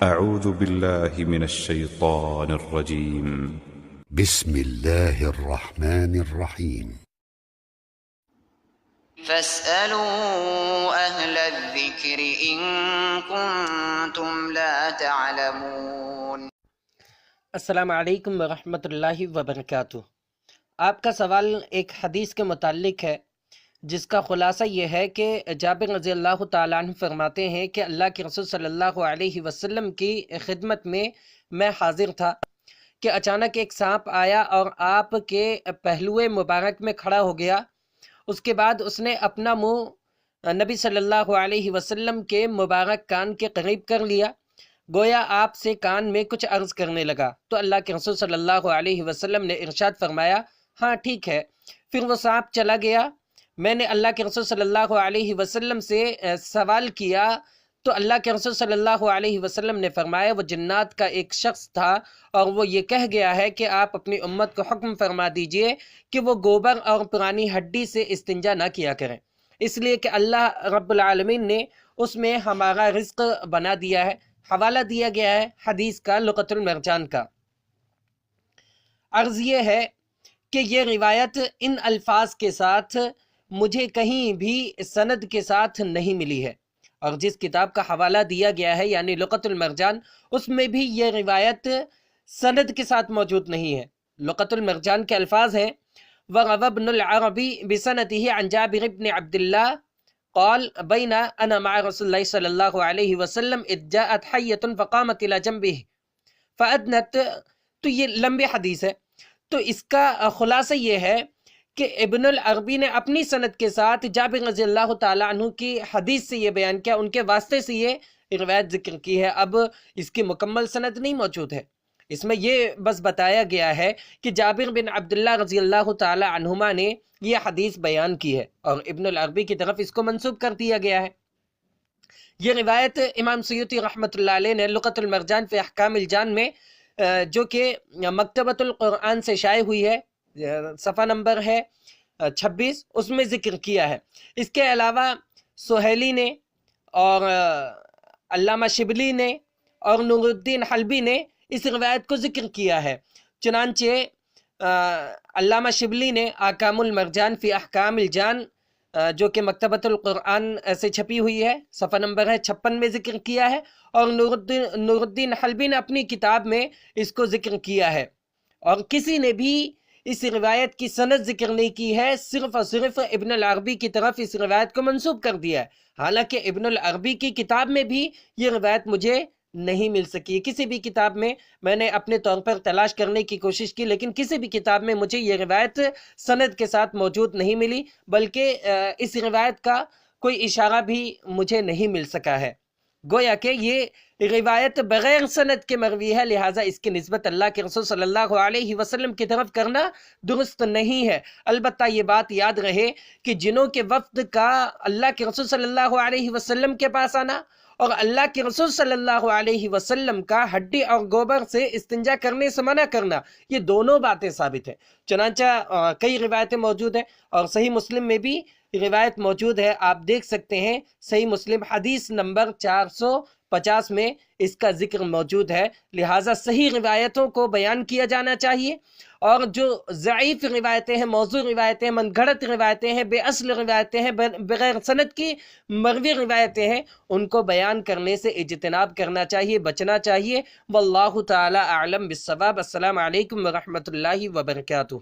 أعوذ بالله من الشيطان الرجيم. بسم الله الرحمن الرحيم. فاسألوا أهل الذكر إن كنتم لا تعلمون۔ السلام علیکم ورحمۃ اللہ وبرکاتہ۔ آپ کا سوال ایک حدیث کے متعلق ہے جس کا خلاصہ یہ ہے کہ جابر رضی اللہ تعالیٰ عنہ فرماتے ہیں کہ اللہ کے رسول صلی اللہ علیہ وسلم کی خدمت میں حاضر تھا کہ اچانک ایک سانپ آیا اور آپ کے پہلوئے مبارک میں کھڑا ہو گیا۔ اس کے بعد اس نے اپنا منہ نبی صلی اللہ علیہ وسلم کے مبارک کان کے قریب کر لیا، گویا آپ سے کان میں کچھ عرض کرنے لگا، تو اللہ کے رسول صلی اللہ علیہ وسلم نے ارشاد فرمایا، ہاں ٹھیک ہے۔ پھر وہ سانپ چلا گیا۔ میں نے اللہ کے رسول صلی اللہ علیہ وسلم سے سوال کیا تو اللہ کے رسول صلی اللہ علیہ وسلم نے فرمایا وہ جنات کا ایک شخص تھا اور وہ یہ کہہ گیا ہے کہ آپ اپنی امت کو حکم فرما دیجئے کہ وہ گوبر اور پرانی ہڈی سے استنجا نہ کیا کریں، اس لیے کہ اللہ رب العالمین نے اس میں ہمارا رزق بنا دیا ہے۔ حوالہ دیا گیا ہے حدیث کا لغت المرجان کا۔ عرض یہ ہے کہ یہ روایت ان الفاظ کے ساتھ مجھے کہیں بھی سند کے ساتھ نہیں ملی ہے، اور جس کتاب کا حوالہ دیا گیا ہے یعنی لغت المرجان، اس میں بھی یہ روایت سند کے ساتھ موجود نہیں ہے۔ لغت المرجان کے الفاظ ہیں وَرَوَى ابْنُ الْعَرَبِي بِسَنَدِهِ عَنْ جابر بن عبد الله قال بين أنا مع رسول الله صلى الله عليه وسلم إذ جاءت حية فقامت إلى جنبه فأدنت۔ تو یہ لمبی حدیث ہے، تو اس کا خلاصہ یہ ہے کہ ابن العربی نے اپنی سند کے ساتھ جابر رضی اللہ تعالیٰ عنہ کی حدیث سے یہ بیان کیا، ان کے واسطے سے یہ روایت ذکر کی ہے۔ اب اس کی مکمل سند نہیں موجود ہے، اس میں یہ بس بتایا گیا ہے کہ جابر بن عبداللہ رضی اللہ تعالیٰ عنہما نے یہ حدیث بیان کی ہے اور ابن العربی کی طرف اس کو منسوب کر دیا گیا ہے۔ یہ روایت امام سیوطی رحمۃ اللہ علیہ نے لغت المرجان فی احکام الجان میں جو کہ مکتبۃ القرآن سے شائع ہوئی ہے، صفحہ نمبر ہے 26، اس میں ذکر کیا ہے۔ اس کے علاوہ سہیلی نے اور علامہ شبلی نے اور نور الدین حلبی نے اس روایت کو ذکر کیا ہے۔ چنانچہ علامہ شبلی نے احکام المرجان فی احکام الجان جو کہ مکتبۃ القرآن سے چھپی ہوئی ہے، صفحہ نمبر ہے 56 میں ذکر کیا ہے، اور نور الدین حلبی نے اپنی کتاب میں اس کو ذکر کیا ہے۔ اور کسی نے بھی اس روایت کی سند ذکر نہیں کی ہے، صرف اور صرف ابن العربی کی طرف اس روایت کو منسوب کر دیا ہے، حالانکہ ابن العربی کی کتاب میں بھی یہ روایت مجھے نہیں مل سکی۔ کسی بھی کتاب میں نے اپنے طور پر تلاش کرنے کی کوشش کی، لیکن کسی بھی کتاب میں مجھے یہ روایت سند کے ساتھ موجود نہیں ملی، بلکہ اس روایت کا کوئی اشارہ بھی مجھے نہیں مل سکا ہے۔ گویا کہ یہ روایت بغیر سند کے مروی ہے، لہٰذا اس کی نسبت اللہ کے رسول صلی اللہ علیہ وسلم کی طرف کرنا درست نہیں ہے۔ البتہ یہ بات یاد رہے کہ جنوں کے وفد کا اللہ کے رسول صلی اللہ علیہ وسلم کے پاس آنا اور اللہ کے رسول صلی اللہ علیہ وسلم کا ہڈی اور گوبر سے استنجا کرنے سے منع کرنا، یہ دونوں باتیں ثابت ہیں۔ چنانچہ کئی روایتیں موجود ہیں اور صحیح مسلم میں بھی روایت موجود ہے، آپ دیکھ سکتے ہیں صحیح مسلم حدیث نمبر 450 میں اس کا ذکر موجود ہے۔ لہٰذا صحیح روایتوں کو بیان کیا جانا چاہیے، اور جو ضعیف روایتیں ہیں، موضوع روایتیں ہیں، من گھڑت روایتیں ہیں، بے اصل روایتیں ہیں، بغیر سند کی مروی روایتیں ہیں، ان کو بیان کرنے سے اجتناب کرنا چاہیے، بچنا چاہیے۔ واللہ تعالی اعلم بالصواب۔ السلام علیکم ورحمۃ اللہ وبرکاتہ۔